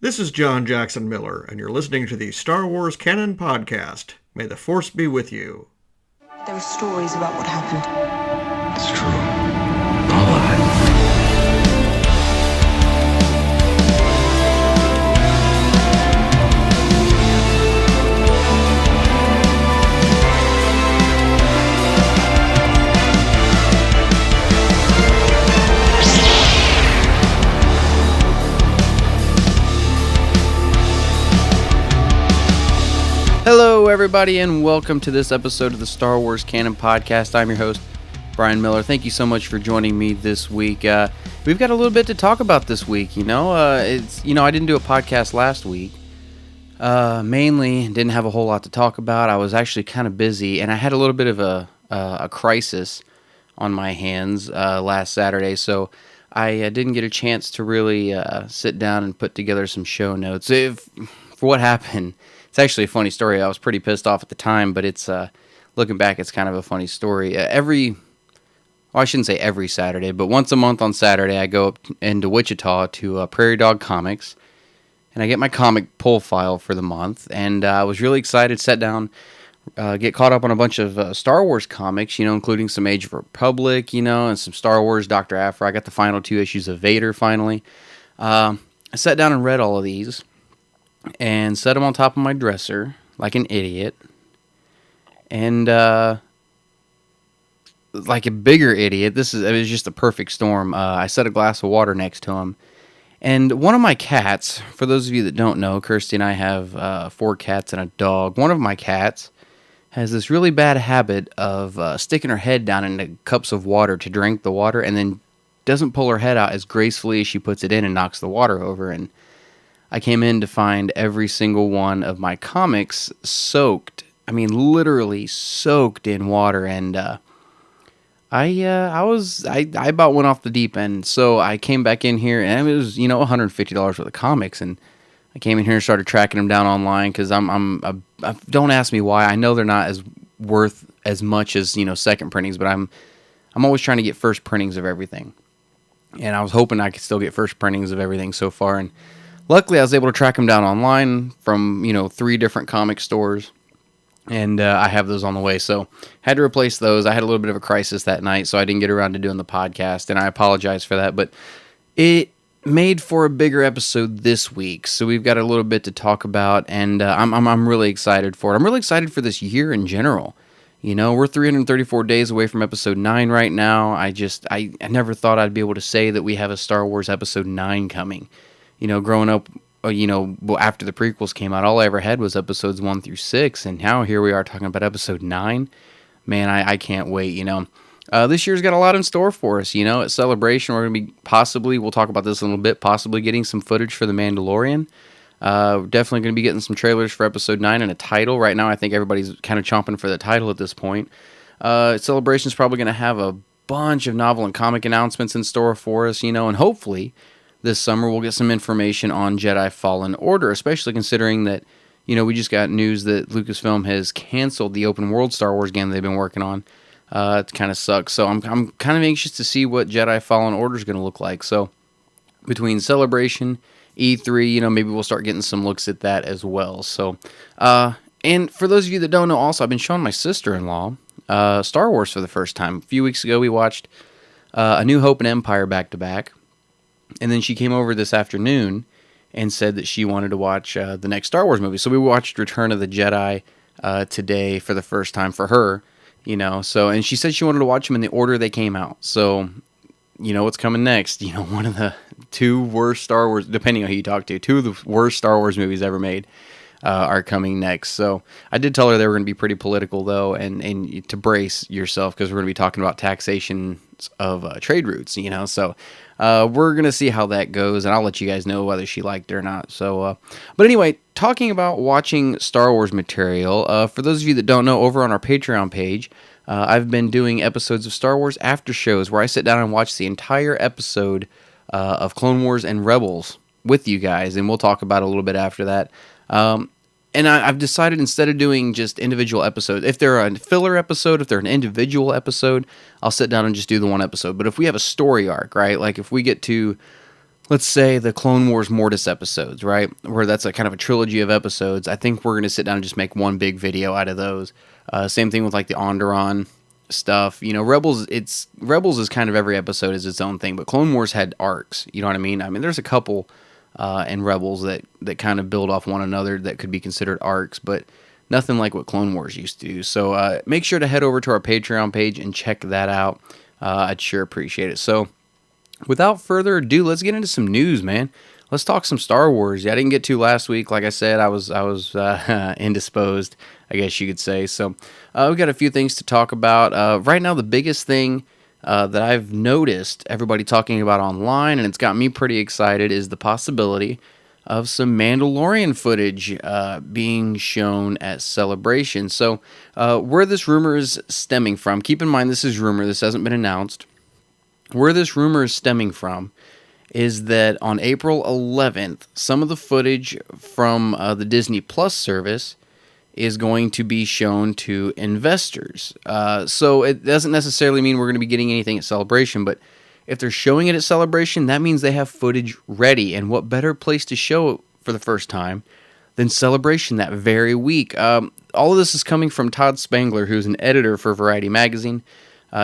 This is John Jackson Miller, and you're listening to the Star Wars Canon Podcast. May the Force be with you. There are stories about what happened. It's true. All of it. Hello, everybody, and welcome to this episode of the Star Wars Canon Podcast. I'm your host, Brian Miller. Thank you so much for joining me this week. We've got a little bit to talk about this week. I didn't do a podcast last week. Mainly, didn't have a whole lot to talk about. I was actually kind of busy, and I had a little bit of a crisis on my hands last Saturday, so I didn't get a chance to really sit down and put together some show notes. For what happened. It's actually a funny story. I was pretty pissed off at the time, but it's looking back, it's kind of a funny story. I shouldn't say every Saturday, but once a month on Saturday, I go up into Wichita to Prairie Dog Comics, and I get my comic pull file for the month, and I was really excited, sat down, get caught up on a bunch of Star Wars comics, including some Age of Republic, and some Star Wars, Dr. Aphra. I got the final 2 issues of Vader, finally. I sat down and read all of these, and set them on top of my dresser like an idiot. And like a bigger idiot, it was just a perfect storm. I set a glass of water next to him. And one of my cats, for those of you that don't know, Kirsty and I have 4 cats and a dog. One of my cats has this really bad habit of sticking her head down into cups of water to drink the water, and then doesn't pull her head out as gracefully as she puts it in and knocks the water over. And I came in to find every single one of my comics soaked. I mean, literally soaked in water, and I about went off the deep end. So I came back in here, and it was $150 worth of comics, and I came in here and started tracking them down online because don't ask me why. I know they're not as worth as much as second printings, but I'm always trying to get first printings of everything, and I was hoping I could still get first printings of everything so far, and luckily, I was able to track them down online from, 3 different comic stores, and I have those on the way, so had to replace those. I had a little bit of a crisis that night, so I didn't get around to doing the podcast, and I apologize for that, but it made for a bigger episode this week, so we've got a little bit to talk about, and I'm really excited for it. I'm really excited for this year in general. We're 334 days away from episode 9 right now. I never thought I'd be able to say that we have a Star Wars episode 9 coming. Growing up, after the prequels came out, all I ever had was episodes 1 through 6, and now here we are talking about episode 9. Man, I can't wait, This year's got a lot in store for us, at Celebration, we're going to be we'll talk about this in a little bit, possibly getting some footage for The Mandalorian. Definitely going to be getting some trailers for episode 9 and a title. Right now, I think everybody's kind of chomping for the title at this point. Celebration's probably going to have a bunch of novel and comic announcements in store for us, and hopefully this summer we'll get some information on Jedi Fallen Order, especially considering that, we just got news that Lucasfilm has canceled the open world Star Wars game they've been working on. It kind of sucks. So I'm kind of anxious to see what Jedi Fallen Order is going to look like. So between Celebration, E3, maybe we'll start getting some looks at that as well. So, and for those of you that don't know, also, I've been showing my sister-in-law Star Wars for the first time. A few weeks ago, we watched A New Hope and Empire back-to-back. And then she came over this afternoon and said that she wanted to watch the next Star Wars movie. So we watched Return of the Jedi today for the first time for her, So, and she said she wanted to watch them in the order they came out. So, what's coming next? One of the 2 worst Star Wars, depending on who you talk to, 2 of the worst Star Wars movies ever made are coming next. So I did tell her they were going to be pretty political, though, and to brace yourself, because we're going to be talking about taxation of trade routes, So we're going to see how that goes, and I'll let you guys know whether she liked it or not. So, but anyway, talking about watching Star Wars material, for those of you that don't know, over on our Patreon page, I've been doing episodes of Star Wars after shows where I sit down and watch the entire episode of Clone Wars and Rebels with you guys, and we'll talk about it a little bit after that. And I've decided, instead of doing just individual episodes, if they're a filler episode, if they're an individual episode, I'll sit down and just do the one episode. But if we have a story arc, right, like if we get to let's say the Clone Wars Mortis episodes, right? Where that's a kind of a trilogy of episodes. I think we're going to sit down and just make one big video out of those. Same thing with like the Onderon stuff. You know, Rebels is kind of every episode is its own thing, but Clone Wars had arcs. You know what I mean? I mean, there's a couple in Rebels that kind of build off one another that could be considered arcs, but nothing like what Clone Wars used to do. So make sure to head over to our Patreon page and check that out. I'd sure appreciate it. So without further ado, let's get into some news, man. Let's talk some Star Wars. Yeah, I didn't get to last week. Like I said, I was indisposed, I guess you could say. So we've got a few things to talk about. Right now, the biggest thing that I've noticed everybody talking about online, and it's got me pretty excited, is the possibility of some Mandalorian footage being shown at Celebration. So where this rumor is stemming from, keep in mind this is rumor, this hasn't been announced. Where this rumor is stemming from is that on April 11th, some of the footage from the Disney Plus service is going to be shown to investors. So it doesn't necessarily mean we're going to be getting anything at Celebration, but if they're showing it at Celebration, that means they have footage ready. And what better place to show it for the first time than Celebration that very week? All of this is coming from Todd Spangler, who's an editor for Variety Magazine.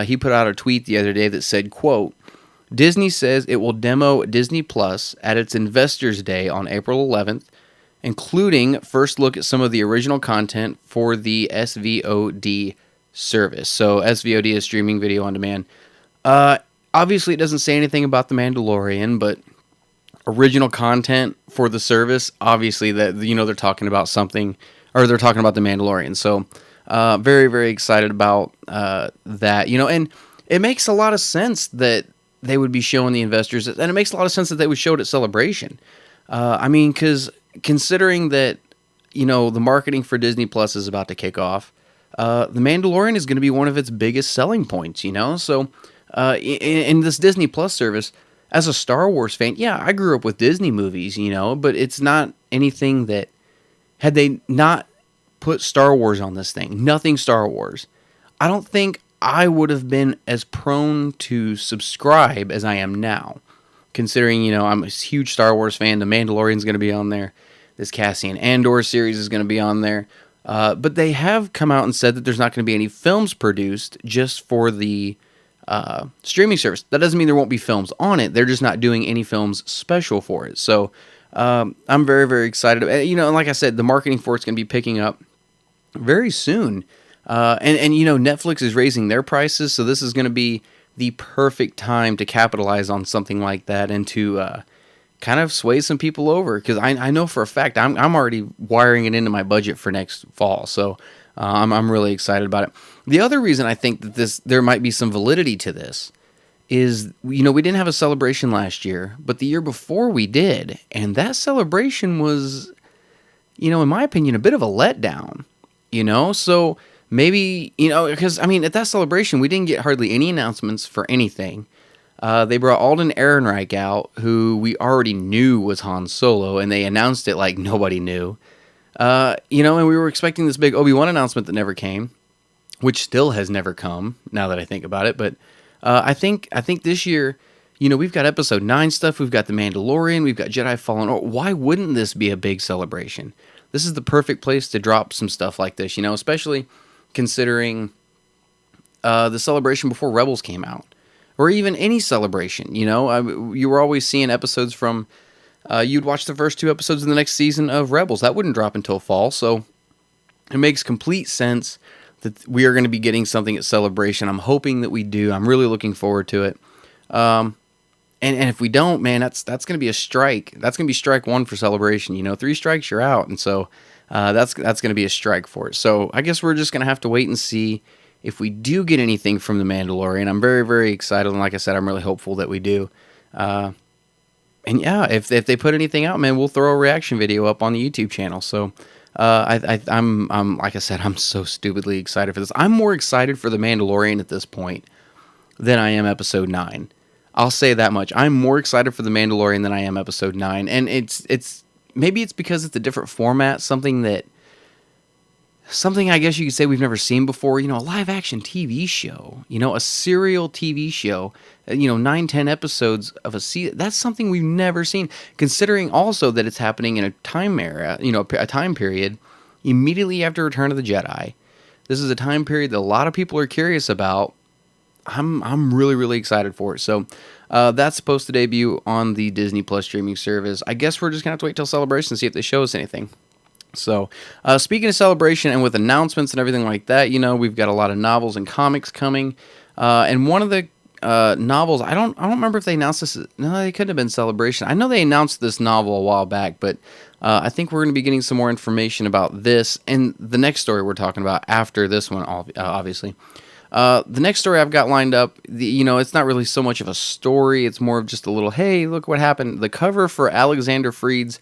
He put out a tweet the other day that said, quote, Disney says it will demo Disney Plus at its Investors Day on April 11th, including first look at some of the original content for the SVOD service. So SVOD is streaming video on demand. Obviously, it doesn't say anything about The Mandalorian, but original content for the service, obviously, that they're talking about something, or they're talking about The Mandalorian. So very, very excited about that. And it makes a lot of sense that they would be showing the investors, and it makes a lot of sense that they would show it at Celebration. I mean, because considering that, the marketing for Disney Plus is about to kick off, The Mandalorian is going to be one of its biggest selling points, So in this Disney Plus service, as a Star Wars fan, yeah, I grew up with Disney movies, but it's not anything that, had they not put Star Wars on this thing, nothing Star Wars, I don't think I would have been as prone to subscribe as I am now. Considering, I'm a huge Star Wars fan, The Mandalorian's going to be on there, this Cassian Andor series is going to be on there, but they have come out and said that there's not going to be any films produced just for the streaming service. That doesn't mean there won't be films on it, they're just not doing any films special for it. So I'm very, very excited. And like I said, the marketing for it's going to be picking up very soon. And Netflix is raising their prices, so this is going to be the perfect time to capitalize on something like that and to kind of sway some people over. Because I know for a fact I'm already wiring it into my budget for next fall, so I'm really excited about it. The other reason I think that there might be some validity to this is, we didn't have a Celebration last year, but the year before we did, and that Celebration was, in my opinion, a bit of a letdown. So maybe, because, at that Celebration, we didn't get hardly any announcements for anything. They brought Alden Ehrenreich out, who we already knew was Han Solo, and they announced it like nobody knew. And we were expecting this big Obi-Wan announcement that never came, which still has never come, now that I think about it. But I think this year, we've got Episode 9 stuff, we've got The Mandalorian, we've got Jedi Fallen Order. Why wouldn't this be a big celebration? This is the perfect place to drop some stuff like this, especially considering the celebration before Rebels came out, or even any celebration. You were always seeing episodes from, you'd watch the first 2 episodes of the next season of Rebels. That wouldn't drop until fall, so it makes complete sense that we are going to be getting something at Celebration. I'm hoping that we do. I'm really looking forward to it. And if we don't, man, that's going to be a strike. That's going to be strike 1 for Celebration. 3 strikes, you're out. And so that's going to be a strike for it. So I guess we're just going to have to wait and see if we do get anything from The Mandalorian. I'm very, very excited. And like I said, I'm really hopeful that we do. And yeah, if they put anything out, man, we'll throw a reaction video up on the YouTube channel. So I'm like I said, I'm so stupidly excited for this. I'm more excited for The Mandalorian at this point than I am Episode 9. I'll say that much. I'm more excited for The Mandalorian than I am Episode 9. And it's maybe it's because it's a different format, something that something I guess you could say we've never seen before, a live action TV show, a serial TV show, 9, 10 episodes of a season. That's something we've never seen, considering also that it's happening in a time era, a time period immediately after Return of the Jedi. This is a time period that a lot of people are curious about. I'm really, really excited for it. So that's supposed to debut on the Disney Plus streaming service. I guess we're just going to have to wait till Celebration to see if they show us anything. So, speaking of Celebration and with announcements and everything like that, we've got a lot of novels and comics coming. And one of the novels, I don't remember if they announced this. No, they couldn't have been Celebration. I know they announced this novel a while back, but I think we're going to be getting some more information about this and the next story we're talking about after this one, obviously. The next story I've got lined up, it's not really so much of a story. It's more of just a little, hey, look what happened. The cover for Alexander Freed's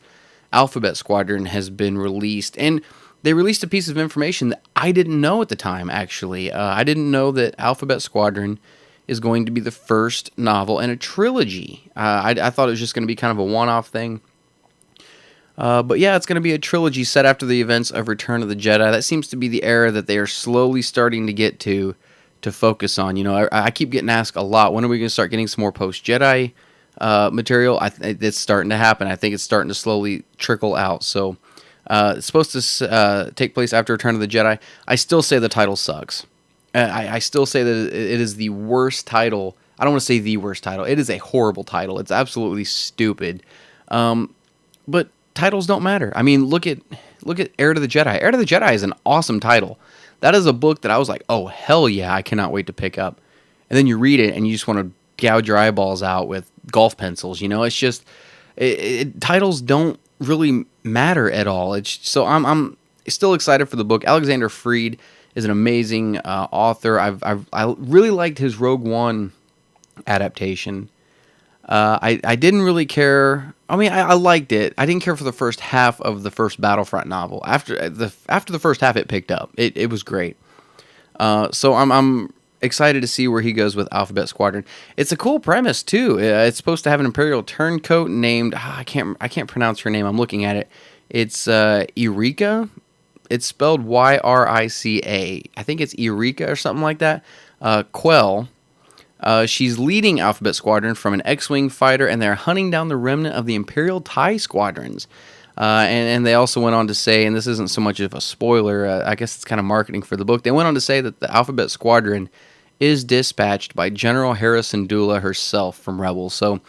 Alphabet Squadron has been released, and they released a piece of information that I didn't know at the time, actually. I didn't know that Alphabet Squadron is going to be the first novel in a trilogy. I thought it was just going to be kind of a one-off thing. But yeah, it's going to be a trilogy set after the events of Return of the Jedi. That seems to be the era that they are slowly starting to get to focus on. I keep getting asked a lot, when are we going to start getting some more post-Jedi material? It's starting to happen. I think it's starting to slowly trickle out. So it's supposed to take place after Return of the Jedi. I still say the title sucks. I still say that it is the worst title. I don't want to say the worst title. It is a horrible title. It's absolutely stupid. But titles don't matter. I mean, look at Heir to the Jedi. Heir to the Jedi is an awesome title. That is a book that I was like, oh, hell yeah, I cannot wait to pick up. And then you read it and you just want to gouge your eyeballs out with golf pencils. It's just, titles don't really matter at all. So I'm still excited for the book. Alexander Freed is an amazing author. I really liked his Rogue One adaptation. I didn't really care. I mean, I liked it. I didn't care for the first half of the first Battlefront novel. After the first half, it picked up. It was great. So I'm excited to see where he goes with Alphabet Squadron. It's a cool premise too. It's supposed to have an Imperial turncoat named I can't pronounce her name. I'm looking at it. It's Eureka. It's spelled Yrica. I think it's Eureka or something like that. Quell. She's leading Alphabet Squadron from an X-Wing fighter, and they're hunting down the remnant of the Imperial TIE squadrons. And they also went on to say, and this isn't so much of a spoiler, I guess it's kind of marketing for the book, they went on to say that the Alphabet Squadron is dispatched by General Hera Syndulla herself from Rebels. So,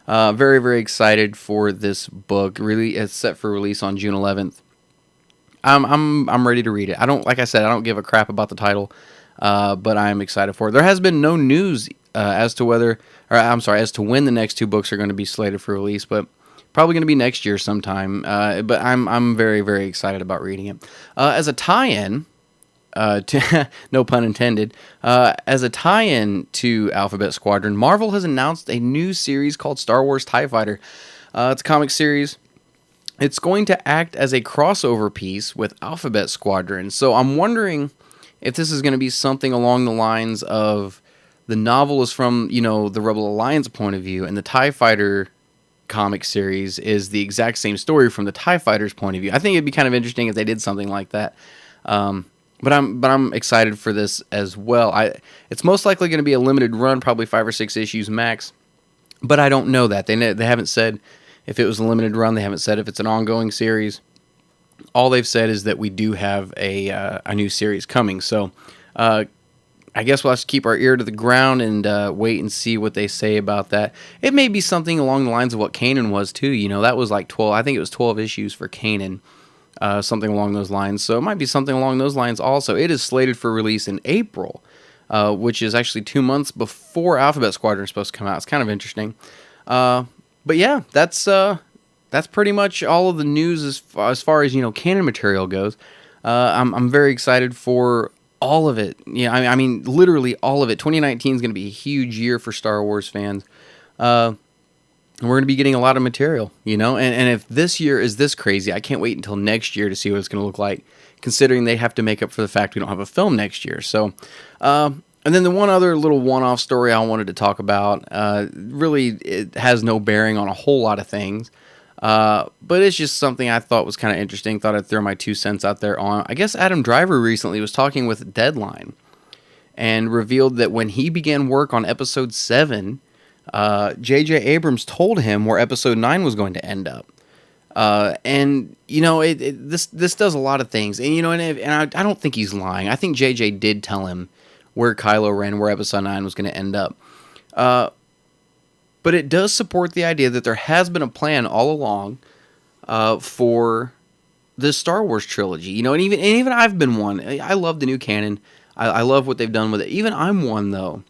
very, very excited for this book. Really, it's set for release on June 11th. I'm ready to read it. I don't give a crap about the title. But I'm excited for it. There has been no news as to when the next two books are going to be slated for release, but probably going to be next year sometime. But I'm very, very excited about reading it. As a tie-in, to no pun intended, as a tie-in to Alphabet Squadron, Marvel has announced a new series called Star Wars TIE Fighter. It's a comic series. It's going to act as a crossover piece with Alphabet Squadron. So I'm wondering if this is going to be something along the lines of the novel is from, the Rebel Alliance point of view, and the TIE Fighter comic series is the exact same story from the TIE Fighter's point of view. I think it'd be kind of interesting if they did something like that. But I'm excited for this as well. It's most likely going to be a limited run, probably 5 or 6 issues max. But I don't know that. They haven't said if it was a limited run. They haven't said if it's an ongoing series. All they've said is that we do have a new series coming. So I guess we'll have to keep our ear to the ground and wait and see what they say about that. It may be something along the lines of what Canon was too. That was like 12. I think it was 12 issues for Canon, something along those lines. So it might be something along those lines also. It is slated for release in April, which is actually 2 months before Alphabet Squadron is supposed to come out. It's kind of interesting. But yeah, that's pretty much all of the news as far as canon material goes. I'm very excited for all of it. Yeah, I mean literally all of it. 2019 is going to be a huge year for Star Wars fans. And we're going to be getting a lot of material, And if this year is this crazy, I can't wait until next year to see what it's going to look like, considering they have to make up for the fact we don't have a film next year. So, and then the one other little one-off story I wanted to talk about, really it has no bearing on a whole lot of things. But it's just something I thought was kind of interesting. Thought I'd throw my 2 cents out there on. I guess Adam Driver recently was talking with Deadline and revealed that when he began work on episode 7, J.J. Abrams told him where episode 9 was going to end up. And you know, this does a lot of things, and you know, and I don't think he's lying. I think J.J. did tell him where Kylo Ren, where episode 9 was going to end up. But it does support the idea that there has been a plan all along for this Star Wars trilogy. You know, and even I've been one. I love the new canon. I love what they've done with it. Even I'm one, though,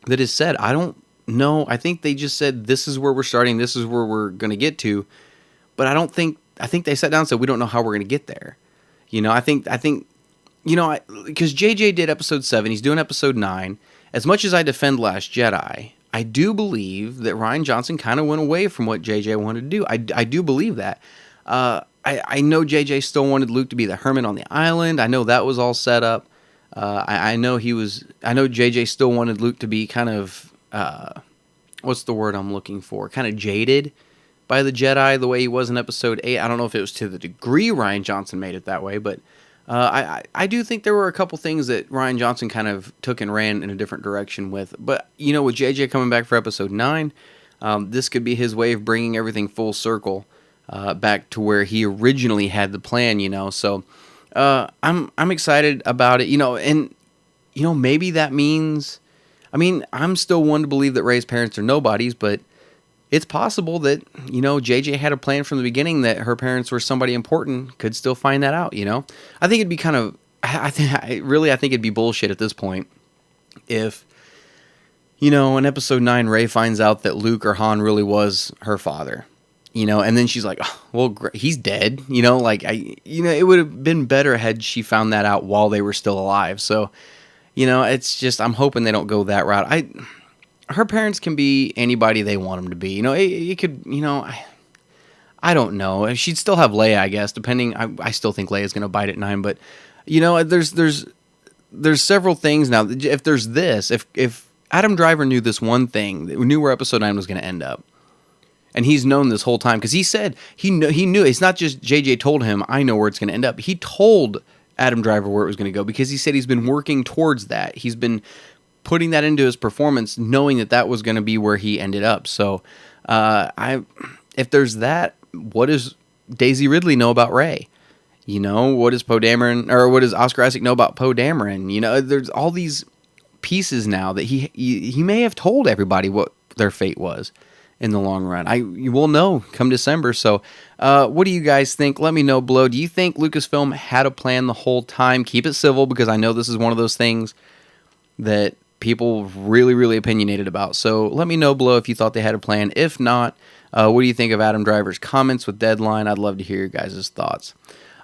that has said, I don't know. I think they just said, this is where we're starting. This is where we're going to get to. But I think they sat down and said, we don't know how we're going to get there. You know, I think, you know, because JJ did episode 7. He's doing episode 9. As much as I defend Last Jedi, I do believe that Rian Johnson kind of went away from what JJ wanted to do. I do believe that. I know JJ still wanted Luke to be the hermit on the island. I know that was all set up. I know JJ still wanted Luke to be kind of, what's the word I'm looking for? Kind of jaded by the Jedi the way he was in episode 8. I don't know if it was to the degree Rian Johnson made it that way, but I do think there were a couple things that Rian Johnson kind of took and ran in a different direction with. But, you know, with JJ coming back for episode 9, this could be his way of bringing everything full circle back to where he originally had the plan, you know. So I'm excited about it, you know, and, you know, maybe that means, I mean, I'm still one to believe that Rey's parents are nobodies, but it's possible that, you know, JJ had a plan from the beginning that her parents were somebody important, could still find that out, you know. I think it'd be kind of, I think it'd be bullshit at this point if, you know, in episode 9, Rey finds out that Luke or Han really was her father, you know, and then she's like, oh, well, he's dead, you know, like, it would have been better had she found that out while they were still alive. So, you know, it's just, I'm hoping they don't go that route. Her parents can be anybody they want them to be. You know, it could, you know, I don't know. She'd still have Leia, I guess, depending. I still think Leia's going to bite at 9, but, you know, there's several things now. If there's this, if Adam Driver knew this one thing, knew where episode 9 was going to end up, and he's known this whole time, because he said he knew. It's not just JJ told him, I know where it's going to end up. He told Adam Driver where it was going to go, because he said he's been working towards that. He's been putting that into his performance, knowing that was going to be where he ended up. So, if there's that, what does Daisy Ridley know about Rey? You know, what does Poe Dameron, or what does Oscar Isaac know about Poe Dameron? You know, there's all these pieces now that he may have told everybody what their fate was in the long run. You will know come December. So, what do you guys think? Let me know below. Do you think Lucasfilm had a plan the whole time? Keep it civil, because I know this is one of those things that people really, really opinionated about. So let me know below if you thought they had a plan. If not, what do you think of Adam Driver's comments with Deadline? I'd love to hear your guys' thoughts.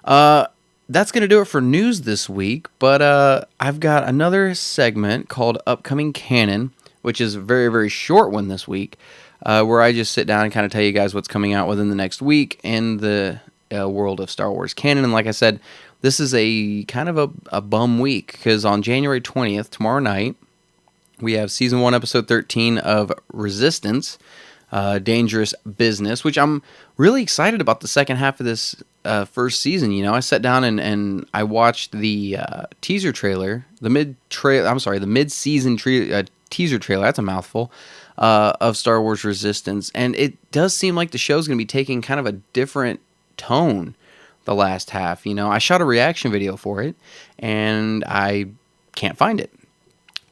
That's going to do it for news this week, but I've got another segment called Upcoming Canon, which is a very, very short one this week, where I just sit down and kind of tell you guys what's coming out within the next week in the world of Star Wars canon. And like I said, this is a kind of a bum week, because on January 20th, tomorrow night, we have Season 1, Episode 13 of Resistance, Dangerous Business, which I'm really excited about the second half of this first season. You know, I sat down and I watched the teaser trailer, the mid-season teaser trailer, that's a mouthful, of Star Wars Resistance, and it does seem like the show's going to be taking kind of a different tone the last half. You know, I shot a reaction video for it, and I can't find it.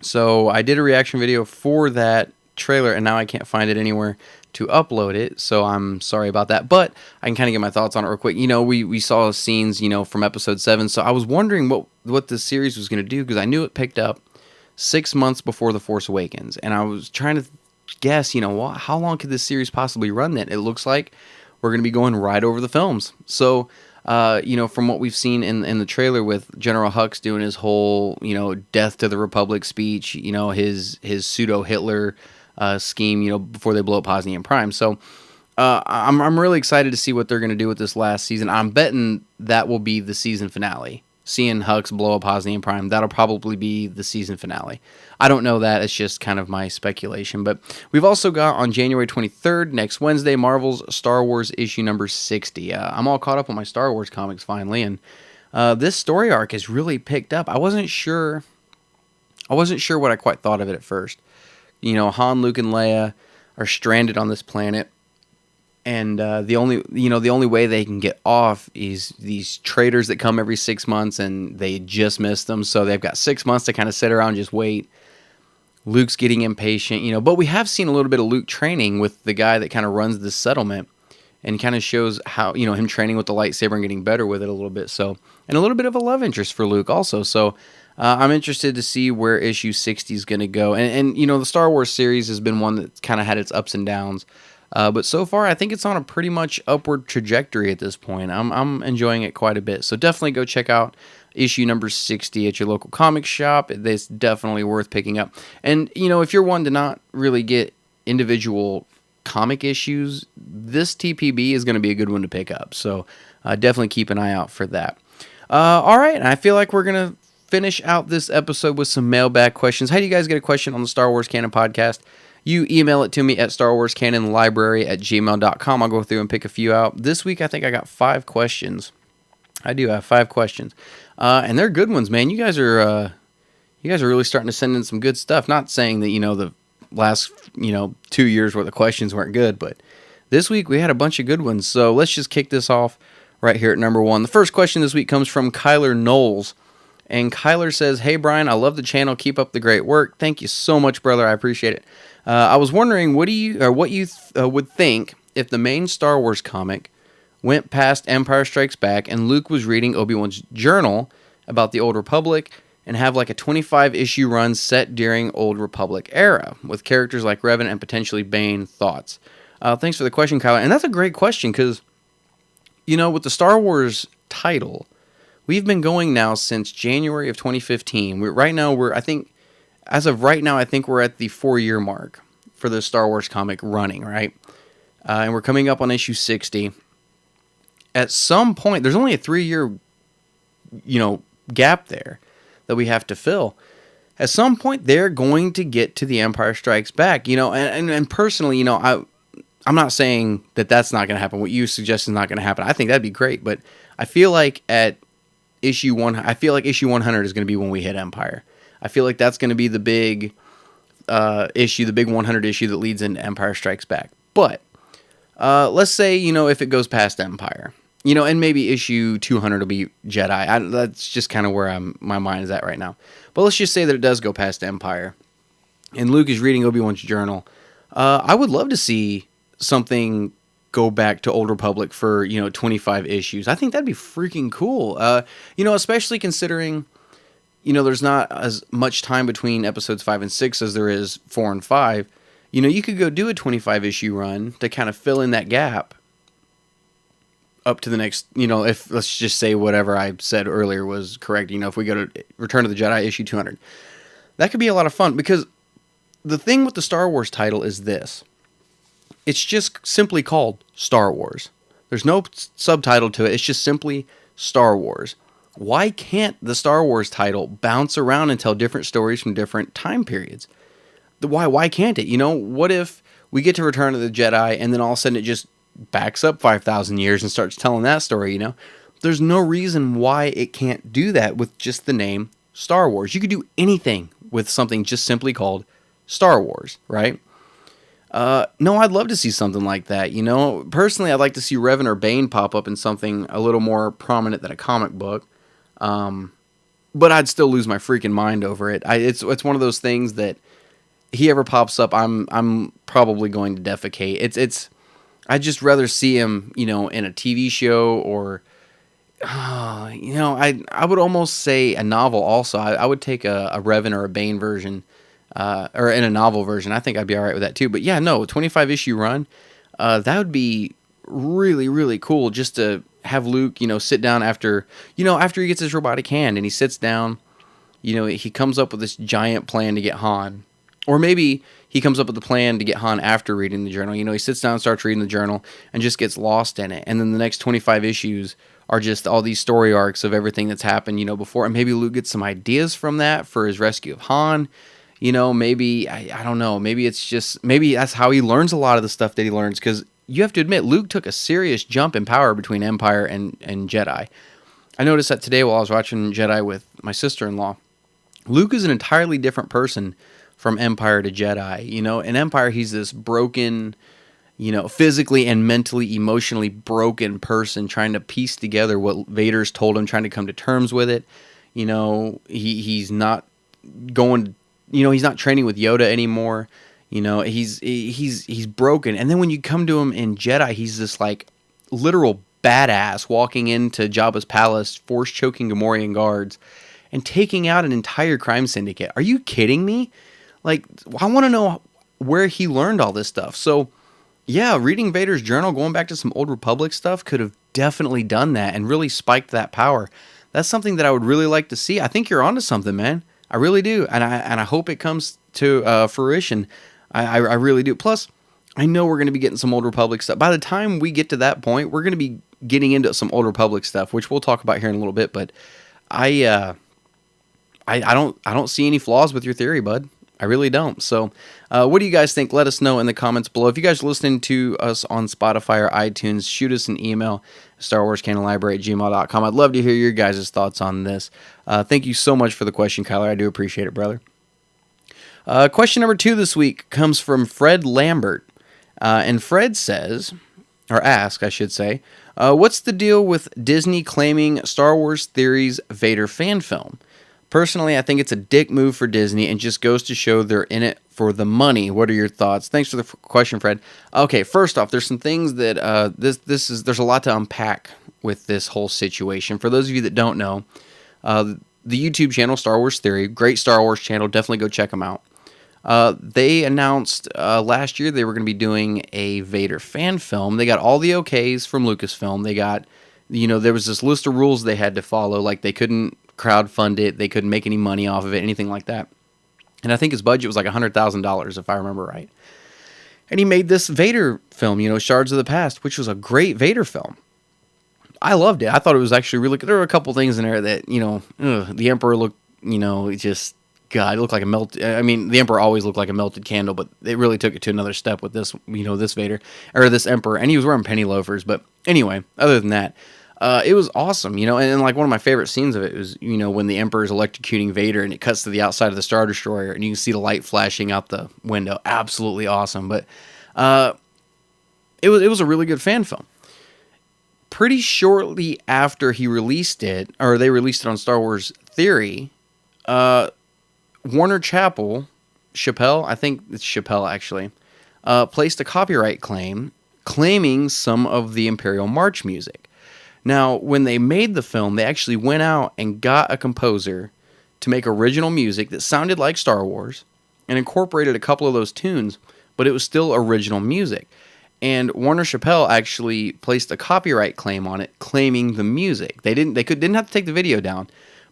So I did a reaction video for that trailer, and now I can't find it anywhere to upload it, so I'm sorry about that. But I can kind of get my thoughts on it real quick. You know, we saw scenes, you know, from episode 7, so I was wondering what the series was going to do, because I knew it picked up 6 months before The Force Awakens, and I was trying to guess, you know, how long could this series possibly run then? It looks like we're going to be going right over the films. So, you know, from what we've seen in the trailer with General Hux doing his whole, you know, death to the Republic speech, you know, his pseudo-Hitler scheme, you know, before they blow up Hosnian Prime. So I'm really excited to see what they're going to do with this last season. I'm betting that will be the season finale. seeing Hux blow up Hosnian Prime, that'll probably be the season finale. I don't know that. It's just kind of my speculation. But we've also got on January 23rd, next Wednesday, Marvel's Star Wars issue number 60. I'm all caught up on my Star Wars comics finally, and this story arc has really picked up. I wasn't sure what I quite thought of it at first. Han, Luke, and Leia are stranded on this planet, and the only way they can get off is these traders that come every 6 months, and they just missed them, so they've got 6 months to kind of sit around and just wait. Luke's getting impatient, but we have seen a little bit of Luke training with the guy that kind of runs this settlement, and kind of shows how, him training with the lightsaber and getting better with it a little bit. So, and a little bit of a love interest for Luke also. So, I'm interested to see where issue 60 is going to go. And the Star Wars series has been one that's kind of had its ups and downs. But so far, I think it's on a pretty much upward trajectory at this point. I'm enjoying it quite a bit. So definitely go check out issue number 60 at your local comic shop. It's definitely worth picking up. And, if you're one to not really get individual comic issues, this TPB is going to be a good one to pick up. So definitely keep an eye out for that. All right. And I feel like we're going to finish out this episode with some mailbag questions. How do you guys get a question on the Star Wars Canon podcast? You email it to me at starwarscanonlibrary@gmail.com. I'll go through and pick a few out. This week, I think I got 5 questions. I do have 5 questions. And they're good ones, man. You guys are really starting to send in some good stuff. Not saying that, the last, 2 years worth of questions weren't good, but this week we had a bunch of good ones. So let's just kick this off right here at number 1. The first question this week comes from Kyler Knowles. And Kyler says, "Hey Brian, I love the channel. Keep up the great work." Thank you so much, brother. I appreciate it. I was wondering, what you would think if the main Star Wars comic went past Empire Strikes Back and Luke was reading Obi-Wan's journal about the Old Republic and have like a 25-issue run set during Old Republic era with characters like Revan and potentially Bane. Thoughts? Thanks for the question, Kyler. And that's a great question because, with the Star Wars title, we've been going now since January of 2015. As of right now, I think we're at the 4-year mark for the Star Wars comic running, right? And we're coming up on issue 60. At some point, there's only a 3-year, gap there that we have to fill. At some point, they're going to get to the Empire Strikes Back, and personally, I'm not saying that that's not going to happen. What you suggest is not going to happen. I think that'd be great, but I feel like issue 100 is going to be when we hit Empire. I feel like that's going to be the big issue, the big 100 issue that leads into Empire Strikes Back. But let's say, if it goes past Empire, and maybe issue 200 will be Jedi. That's just kind of where my mind is at right now. But let's just say that it does go past Empire, and Luke is reading Obi-Wan's journal. I would love to see something go back to Old Republic for, 25 issues. I think that'd be freaking cool. Especially considering, there's not as much time between episodes 5 and 6 as there is 4 and 5. You could go do a 25 issue run to kind of fill in that gap up to the next, if let's just say whatever I said earlier was correct, if we go to Return of the Jedi issue 200. That could be a lot of fun because the thing with the Star Wars title is this. It's just simply called Star Wars. There's no subtitle to it. It's just simply Star Wars. Why can't the Star Wars title bounce around and tell different stories from different time periods? Why can't it? What if we get to Return of the Jedi and then all of a sudden it just backs up 5,000 years and starts telling that story, There's no reason why it can't do that with just the name Star Wars. You could do anything with something just simply called Star Wars, right? No, I'd love to see something like that. Personally, I'd like to see Revan or Bane pop up in something a little more prominent than a comic book. But I'd still lose my freaking mind over it. It's one of those things that he ever pops up, I'm probably going to defecate. I'd just rather see him, in a TV show or, I would almost say a novel also. I would take a Revan or a Bane version. Or in a novel version. I think I'd be all right with that too. But yeah, no, 25 issue run, that would be really, really cool just to have Luke, sit down after he gets his robotic hand and he sits down, he comes up with this giant plan to get Han, Or maybe he comes up with a plan to get Han after reading the journal. He sits down, starts reading the journal, and just gets lost in it. And then the next 25 issues are just all these story arcs of everything that's happened, before. And maybe Luke gets some ideas from that for his rescue of Han. Maybe, I don't know. Maybe that's how he learns a lot of the stuff that he learns. Because you have to admit, Luke took a serious jump in power between Empire and Jedi. I noticed that today while I was watching Jedi with my sister-in-law. Luke is an entirely different person from Empire to Jedi. In Empire, he's this broken, physically and mentally, emotionally broken person trying to piece together what Vader's told him, trying to come to terms with it. He's not going, he's not training with Yoda anymore. He's broken. And then when you come to him in Jedi, he's this like literal badass walking into Jabba's palace, force choking Gamorrean guards and taking out an entire crime syndicate. Are you kidding me? Like, I want to know where he learned all this stuff. So, yeah, reading Vader's journal, going back to some Old Republic stuff, could have definitely done that and really spiked that power. That's something that I would really like to see. I think you're onto something, man. I really do, and I hope it comes to fruition. I really do. Plus, I know we're going to be getting some Old Republic stuff. By the time we get to that point, we're going to be getting into some Old Republic stuff, which we'll talk about here in a little bit. But I don't see any flaws with your theory, bud. I really don't. So, what do you guys think? Let us know in the comments below. If you guys are listening to us on Spotify or iTunes, shoot us an email, StarWarsCanonLibrary@gmail.com. I'd love to hear your guys' thoughts on this. Thank you so much for the question, Kyler. I do appreciate it, brother. Question number 2 this week comes from Fred Lambert. And Fred says, or asks, I should say, what's the deal with Disney claiming Star Wars Theory's Vader fan film? Personally, I think it's a dick move for Disney and just goes to show they're in it for the money. What are your thoughts? Thanks for the question, Fred. Okay, first off, there's some things that there's a lot to unpack with this whole situation. For those of you that don't know, the YouTube channel Star Wars Theory, great Star Wars channel, definitely go check them out. They announced last year they were going to be doing a Vader fan film. They got all the okays from Lucasfilm. They got, there was this list of rules they had to follow, like they couldn't crowdfund it, they couldn't make any money off of it, anything like that. And I think his budget was like $100,000 if I remember right. And he made this Vader film, Shards of the Past, which was a great Vader film. I loved it. I thought it was actually really good. There were a couple things in there that, the Emperor looked, just, God, it looked like a melted, the Emperor always looked like a melted candle, but they really took it to another step with this, this Vader, or this Emperor, and he was wearing penny loafers. But anyway, other than that, it was awesome, and like one of my favorite scenes of it was, when the Emperor is electrocuting Vader and it cuts to the outside of the Star Destroyer and you can see the light flashing out the window. Absolutely awesome. But it was a really good fan film. Pretty shortly after he released it, or they released it on Star Wars Theory, Warner Chappell, I think it's Chappell actually, placed a copyright claim claiming some of the Imperial March music. Now, when they made the film, they actually went out and got a composer to make original music that sounded like Star Wars and incorporated a couple of those tunes, but it was still original music. And Warner Chappell actually placed a copyright claim on it, claiming the music. They didn't have to take the video down,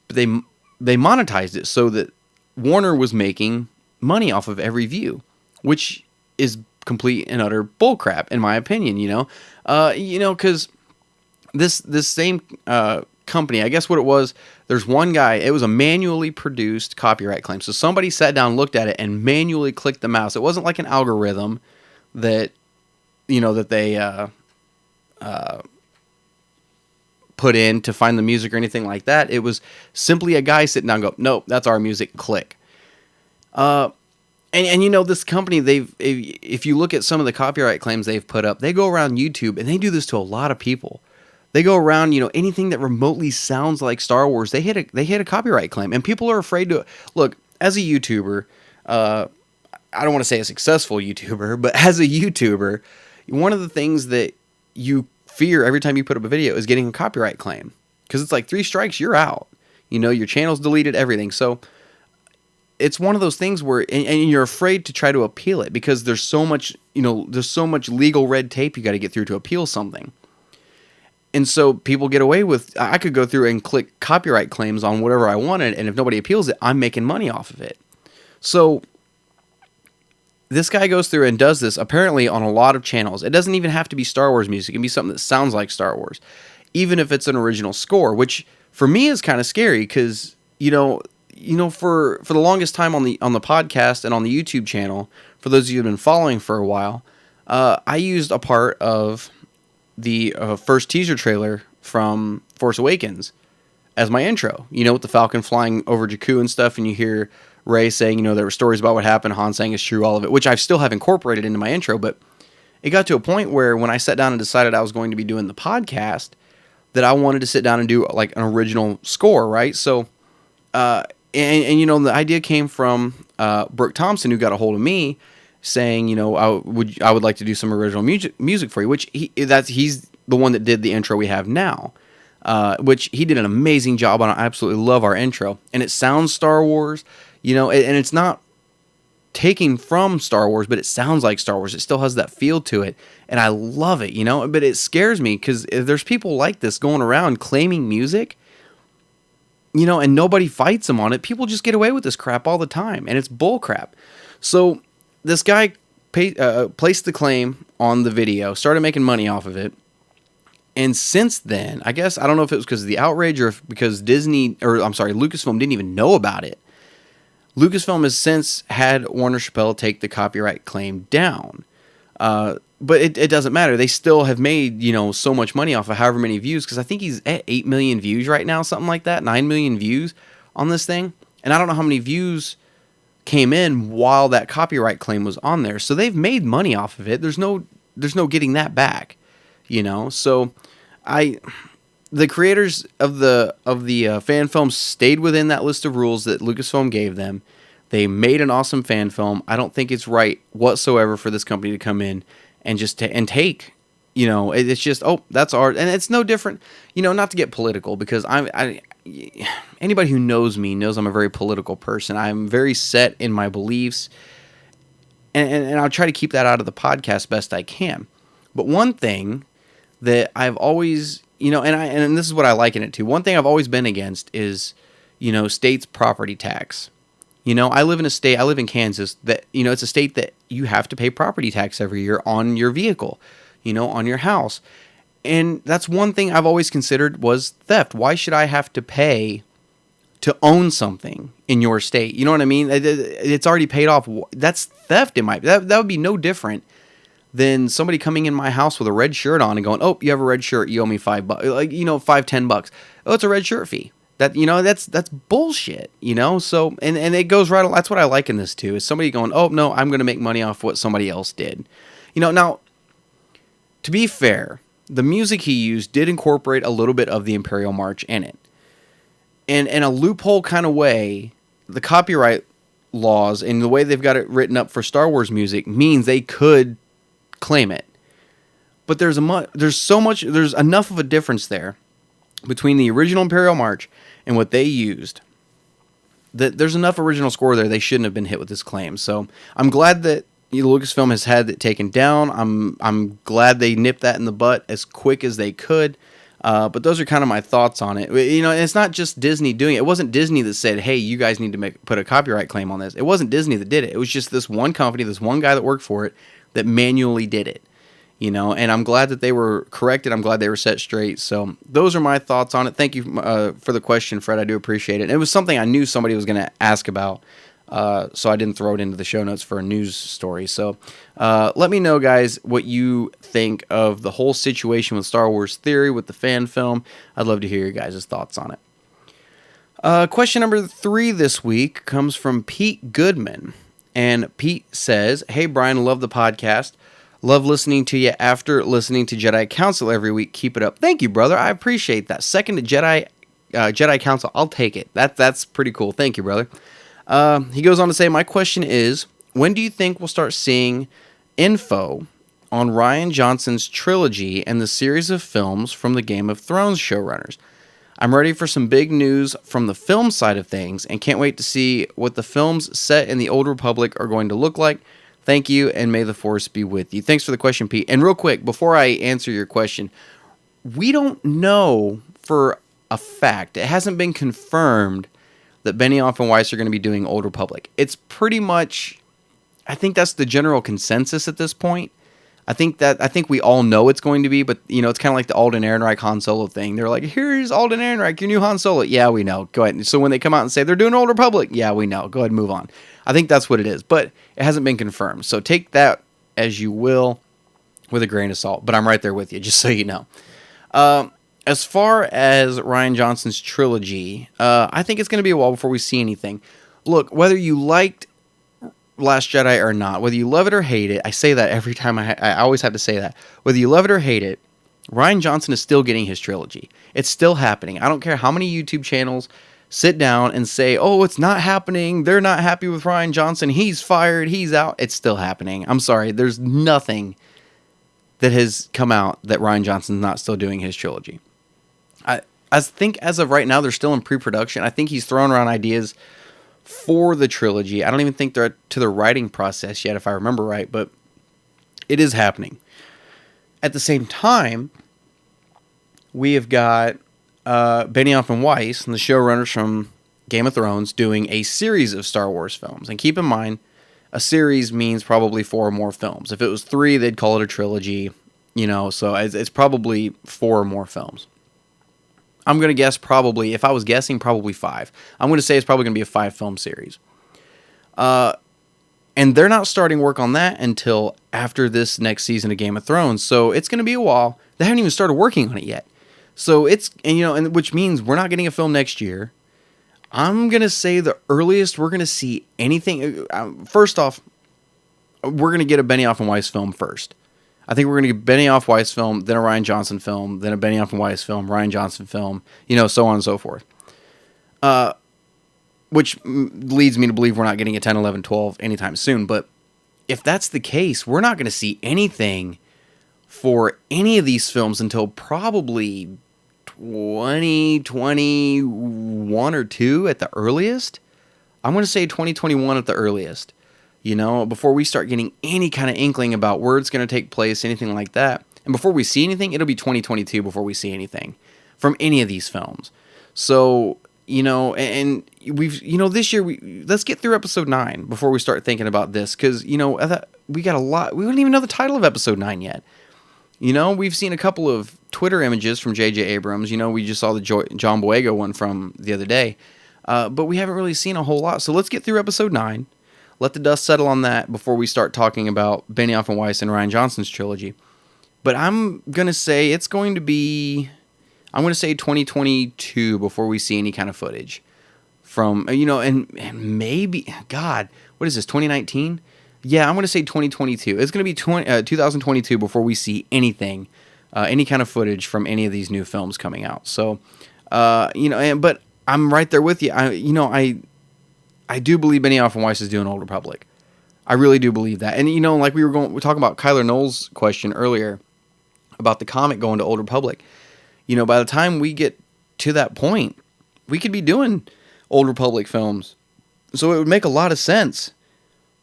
but they monetized it so that Warner was making money off of every view, which is complete and utter bullcrap, in my opinion. Because this same company, I guess what it was, there's one guy, it was a manually produced copyright claim. So somebody sat down, looked at it, and manually clicked the mouse. It wasn't like an algorithm that, that they put in to find the music or anything like that. It was simply a guy sitting down and go, nope, that's our music, click. And this company, if you look at some of the copyright claims they've put up, they go around YouTube, and they do this to a lot of people. They go around, anything that remotely sounds like Star Wars, they hit a copyright claim, and people are afraid to look. As a YouTuber, I don't want to say a successful YouTuber, but as a YouTuber, one of the things that you fear every time you put up a video is getting a copyright claim, because it's like 3 strikes, you're out. Your channel's deleted, everything. So it's one of those things where, and you're afraid to try to appeal it because there's so much, there's so much legal red tape you got to get through to appeal something. And so people get away with, I could go through and click copyright claims on whatever I wanted, and if nobody appeals it, I'm making money off of it. So this guy goes through and does this apparently on a lot of channels. It doesn't even have to be Star Wars music. It can be something that sounds like Star Wars, even if it's an original score, which for me is kind of scary because, for the longest time on the podcast and on the YouTube channel, for those of you who've been following for a while, I used a part of the first teaser trailer from Force Awakens as my intro, with the Falcon flying over Jakku and stuff, and you hear Rey saying, there were stories about what happened, Han saying it's true, all of it, which I still have incorporated into my intro, but it got to a point where when I sat down and decided I was going to be doing the podcast, that I wanted to sit down and do like an original score, right? So, the idea came from Brooke Thompson, who got a hold of me saying, I would like to do some original music for you, which he's the one that did the intro we have now, which he did an amazing job on. I absolutely love our intro, and it sounds Star Wars, and it's not taking from Star Wars, but it sounds like Star Wars. It still has that feel to it, and I love it, but it scares me because there's people like this going around claiming music, and nobody fights them on it. People just get away with this crap all the time, and it's bull crap. So this guy placed the claim on the video, started making money off of it, and since then, I guess, I don't know if it was because of the outrage or because Lucasfilm didn't even know about it. Lucasfilm has since had Warner Chappelle take the copyright claim down. But it doesn't matter. They still have made, so much money off of however many views, because I think he's at 8 million views right now, something like that, 9 million views on this thing. And I don't know how many views came in while that copyright claim was on there. So they've made money off of it. There's no getting that back, So the creators of the fan film stayed within that list of rules that Lucasfilm gave them. They made an awesome fan film. I don't think it's right whatsoever for this company to come in and just take. It's just, that's art, and it's no different. Not to get political, because anybody who knows me knows I'm a very political person. I'm very set in my beliefs, and I'll try to keep that out of the podcast best I can. But one thing that I've always, and this is what I liken it to. One thing I've always been against is, states' property tax. I live in Kansas that, it's a state that you have to pay property tax every year on your vehicle, on your house. And that's one thing I've always considered was theft. Why should I have to pay to own something in your state? You know what I mean? It's already paid off. That's theft that would be no different than somebody coming in my house with a red shirt on and going, "Oh, you have a red shirt, you owe me $5, $10. Oh, it's a red shirt fee." That's bullshit, So and it goes right. That's what I liken this to, is somebody going, "Oh no, I'm going to make money off what somebody else did." Now, to be fair, the music he used did incorporate a little bit of the Imperial March in it, and in a loophole kind of way, the copyright laws and the way they've got it written up for Star Wars music means they could claim it. But there's enough of a difference there between the original Imperial March and what they used, that there's enough original score there they shouldn't have been hit with this claim. So I'm glad that Lucasfilm has had it taken down. I'm glad they nipped that in the butt as quick as they could. But those are kind of my thoughts on it. And it's not just Disney doing it. It wasn't Disney that said, "Hey, you guys need to put a copyright claim on this." It wasn't Disney that did it. It was just this one company, this one guy that worked for it, that manually did it. And I'm glad that they were corrected. I'm glad they were set straight. So those are my thoughts on it. Thank you for the question, Fred. I do appreciate it. And it was something I knew somebody was going to ask about, so I didn't throw it into the show notes for a news story. So let me know, guys, what you think of the whole situation with Star Wars Theory, with the fan film. I'd love to hear your guys' thoughts on it. Question number 3 this week comes from Pete Goodman. And Pete says, "Hey, Brian, love the podcast. Love listening to you after listening to Jedi Council every week. Keep it up." Thank you, brother. I appreciate that. Second to Jedi Council, I'll take it. That's pretty cool. Thank you, brother. He goes on to say, "My question is, when do you think we'll start seeing info on Rian Johnson's trilogy and the series of films from the Game of Thrones showrunners? I'm ready for some big news from the film side of things and can't wait to see what the films set in the Old Republic are going to look like. Thank you, and may the Force be with you." Thanks for the question, Pete. And real quick, before I answer your question, we don't know for a fact. It hasn't been confirmed that Benioff and Weiss are going to be doing Old Republic. It's pretty much I think that's the general consensus at this point. I think we all know it's going to be, but it's kind of like the Alden Ehrenreich Han Solo thing. They're like, here's Alden Ehrenreich, your new Han Solo. Yeah, we know. Go ahead. So when they come out and say they're doing Old Republic, yeah, we know. Go ahead and move on. I think that's what it is, but it hasn't been confirmed. So take that as you will with a grain of salt, but I'm right there with you, just so you know. As far as Rian Johnson's trilogy, I think it's going to be a while before we see anything. Look, whether you liked Last Jedi or not, whether you love it or hate it, I say that every time I always have to say that. Whether you love it or hate it, Rian Johnson is still getting his trilogy. It's still happening. I don't care how many YouTube channels sit down and say, oh, it's not happening. They're not happy with Rian Johnson. He's fired. He's out. It's still happening. I'm sorry. There's nothing that has come out that Rian Johnson's not still doing his trilogy. I think as of right now, they're still in pre-production. I think he's throwing around ideas for the trilogy. I don't even think they're to the writing process yet, if I remember right, but it is happening. At the same time, we have got Benioff and Weiss, and the showrunners from Game of Thrones, doing a series of Star Wars films. And keep in mind, a series means probably 4 or more films. If it was 3, they'd call it a trilogy, so it's probably 4 or more films. I'm going to guess probably, if I was guessing, probably 5. I'm going to say it's probably going to be a 5-film series. And they're not starting work on that until after this next season of Game of Thrones. So it's going to be a while. They haven't even started working on it yet. So and which means we're not getting a film next year. I'm going to say the earliest we're going to see anything. First off, we're going to get a Benioff and Weiss film first. I think we're going to get Benioff Weiss film, then a Rian Johnson film, then a Benioff and Weiss film, Rian Johnson film, so on and so forth. Which leads me to believe we're not getting a 10, 11, 12 anytime soon. But if that's the case, we're not going to see anything for any of these films until probably 2021 or 2 at the earliest. I'm going to say 2021 at the earliest. Before we start getting any kind of inkling about where it's going to take place, anything like that. And before we see anything, it'll be 2022 before we see anything from any of these films. So, and we've, this year, let's get through episode 9 before we start thinking about this. Because, we got a lot, we don't even know the title of episode 9 yet. We've seen a couple of Twitter images from J.J. Abrams. We just saw the John Boyega one from the other day. But we haven't really seen a whole lot. So let's get through episode 9. Let the dust settle on that before we start talking about Benioff and Weiss and Rian Johnson's trilogy. But I'm going to say it's going to be, I'm going to say 2022 before we see any kind of footage from, and maybe, God, what is this, 2019? Yeah, I'm going to say 2022. It's going to be 2022 before we see anything, any kind of footage from any of these new films coming out. So, but I'm right there with you. I do believe Benioff and Weiss is doing Old Republic. I really do believe that. And, like we're talking about Kyler Knowles' question earlier about the comic going to Old Republic. By the time we get to that point, we could be doing Old Republic films. So it would make a lot of sense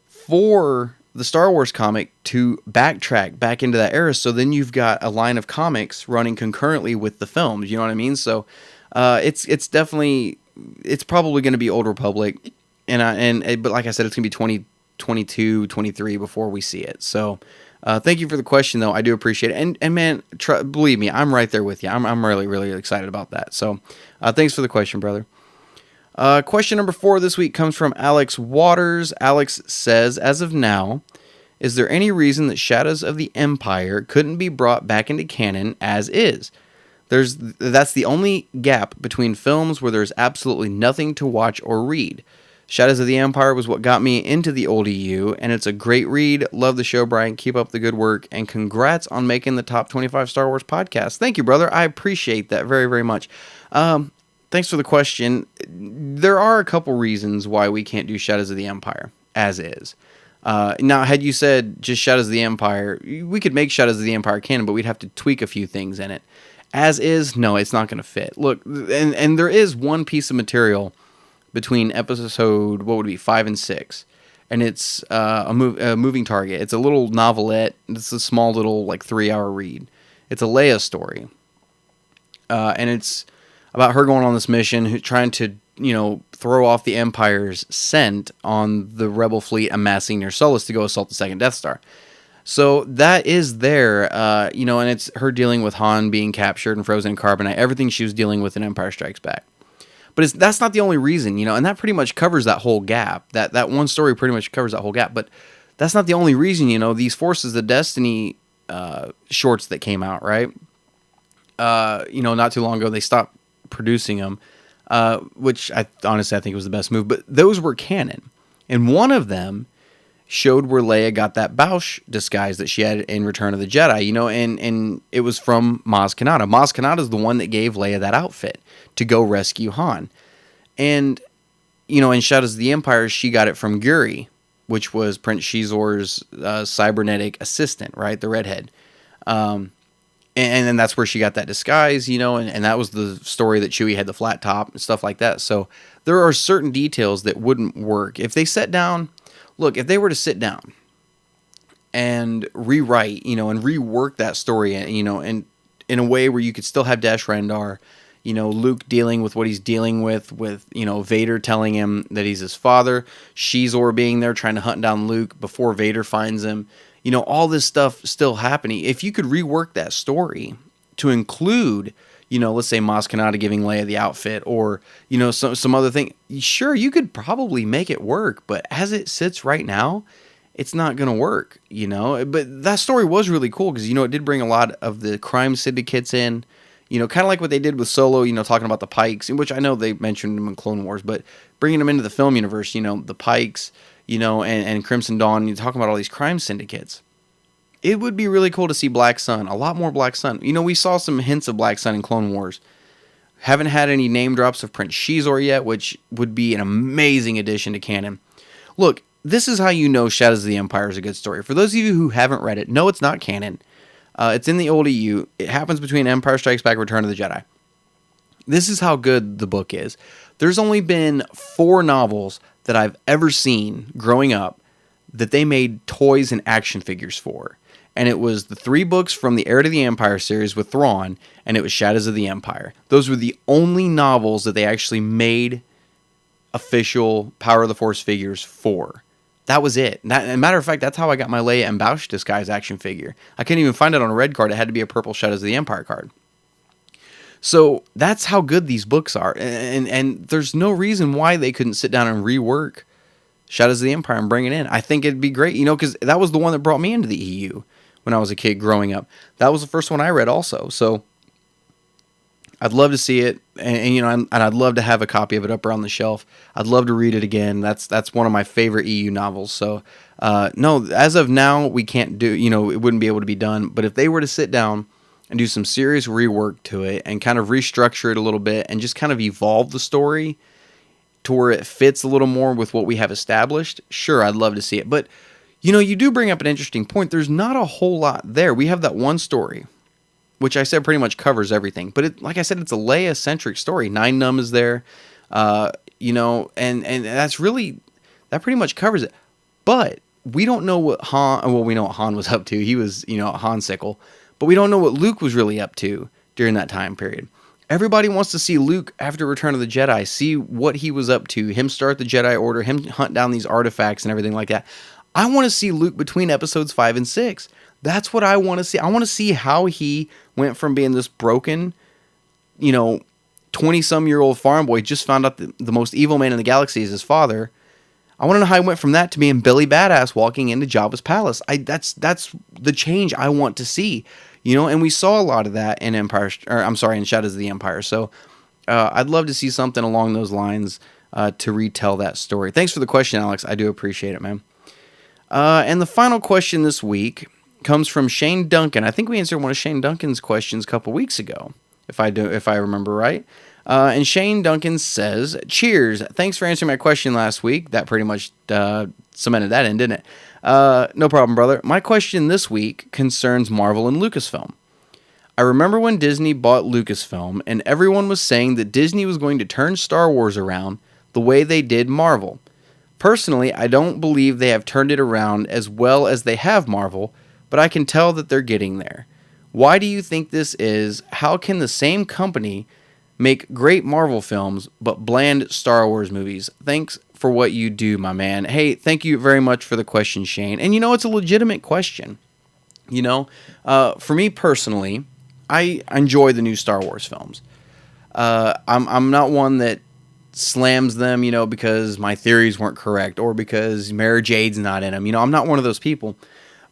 for the Star Wars comic to backtrack back into that era. So then you've got a line of comics running concurrently with the films. You know what I mean? So it's definitely, it's probably going to be Old Republic. But like I said, it's going to be 2022, 23 before we see it. So, thank you for the question, though. I do appreciate it. And man, believe me, I'm right there with you. I'm really, really excited about that. So, thanks for the question, brother. Question number 4 this week comes from Alex Waters. Alex says, as of now, is there any reason that Shadows of the Empire couldn't be brought back into canon as is? That's the only gap between films where there's absolutely nothing to watch or read. Shadows of the Empire was what got me into the old EU, and it's a great read. Love the show, Brian. Keep up the good work, and congrats on making the top 25 Star Wars podcast. Thank you, brother. I appreciate that very, very much. Thanks for the question. There are a couple reasons why we can't do Shadows of the Empire as is. Now, had you said just Shadows of the Empire, we could make Shadows of the Empire canon, but we'd have to tweak a few things in it. As is, no, it's not going to fit. Look, and there is one piece of material between episode, 5 and 6, and it's a moving target. It's a little novelette. It's a small little 3-hour read. It's a Leia story, and it's about her going on this mission, trying to throw off the Empire's scent on the Rebel fleet amassing near Sullust to go assault the second Death Star. So that is there, and it's her dealing with Han being captured and frozen in carbonite, everything she was dealing with in Empire Strikes Back. But that's not the only reason, and that pretty much covers that whole gap. That one story pretty much covers that whole gap. But that's not the only reason, these Forces of Destiny shorts that came out, right? Not too long ago, they stopped producing them, which I think was the best move. But those were canon. And one of them showed where Leia got that Bausch disguise that she had in Return of the Jedi, and it was from Maz Kanata. Maz Kanata is the one that gave Leia that outfit to go rescue Han. And, in Shadows of the Empire, she got it from Guri, which was Prince Shizor's cybernetic assistant, right? The redhead. And then that's where she got that disguise, and that was the story that Chewie had the flat top and stuff like that. So there are certain details that wouldn't work. If they sat down... Look, if they were to sit down and rewrite, and rework that story, and in a way where you could still have Dash Rendar, Luke dealing with what he's dealing with, Vader telling him that he's his father, Shizor being there trying to hunt down Luke before Vader finds him, all this stuff still happening. If you could rework that story to include, let's say Maz Kanata giving Leia the outfit, or, some other thing. Sure, you could probably make it work, but as it sits right now, it's not going to work, But that story was really cool because, it did bring a lot of the crime syndicates in, kind of like what they did with Solo, talking about the Pikes, in which I know they mentioned them in Clone Wars, but bringing them into the film universe, the Pikes, and Crimson Dawn, you're talking about all these crime syndicates. It would be really cool to see Black Sun, a lot more Black Sun. We saw some hints of Black Sun in Clone Wars. Haven't had any name drops of Prince Shizor yet, which would be an amazing addition to canon. Look, this is how Shadows of the Empire is a good story. For those of you who haven't read it, no, it's not canon. It's in the old EU. It happens between Empire Strikes Back and Return of the Jedi. This is how good the book is. There's only been 4 novels that I've ever seen growing up that they made toys and action figures for. And it was the 3 books from the Heir to the Empire series with Thrawn, and it was Shadows of the Empire. Those were the only novels that they actually made official Power of the Force figures for. That was it. As a matter of fact, that's how I got my Leia and Bausch disguise action figure. I couldn't even find it on a red card. It had to be a purple Shadows of the Empire card. So that's how good these books are. And there's no reason why they couldn't sit down and rework Shadows of the Empire and bring it in. I think it'd be great, because that was the one that brought me into the EU. When I was a kid growing up, that was the first one I read also. So I'd love to see it, and I'd love to have a copy of it up around the shelf. I'd love to read it again. That's one of my favorite EU novels. So no, as of now, we can't do, it wouldn't be able to be done. But if they were to sit down and do some serious rework to it and kind of restructure it a little bit and just kind of evolve the story to where it fits a little more with what we have established, sure, I'd love to see it. But you do bring up an interesting point. There's not a whole lot there. We have that one story, which I said pretty much covers everything. But like I said, it's a Leia-centric story. Nine Numb is there, and that's really, that pretty much covers it. But we don't know what Han, well, we know what Han was up to. He was, a Han sickle. But we don't know what Luke was really up to during that time period. Everybody wants to see Luke after Return of the Jedi, see what he was up to, him start the Jedi Order, him hunt down these artifacts and everything like that. I want to see Luke between episodes 5 and 6. That's what I want to see. I want to see how he went from being this broken, 20-some-year-old farm boy, just found out the most evil man in the galaxy is his father. I want to know how he went from that to being Billy Badass walking into Jabba's palace. That's the change I want to see, and we saw a lot of that in in Shadows of the Empire. So I'd love to see something along those lines to retell that story. Thanks for the question, Alex. I do appreciate it, man. And the final question this week comes from Shane Duncan. I think we answered one of Shane Duncan's questions a couple weeks ago, if I remember right. And Shane Duncan says, "Cheers! Thanks for answering my question last week." That pretty much cemented that in, didn't it? No problem, brother. My question this week concerns Marvel and Lucasfilm. I remember when Disney bought Lucasfilm, and everyone was saying that Disney was going to turn Star Wars around the way they did Marvel. Personally, I don't believe they have turned it around as well as they have Marvel, but I can tell that they're getting there. Why do you think this is? How can the same company Make great Marvel films, but bland Star Wars movies. Thanks for what you do, my man. Hey, thank you very much for the question, Shane. And it's a legitimate question. For me personally, I enjoy the new Star Wars films. I'm not one that slams them, because my theories weren't correct or because Mara Jade's not in them. I'm not one of those people.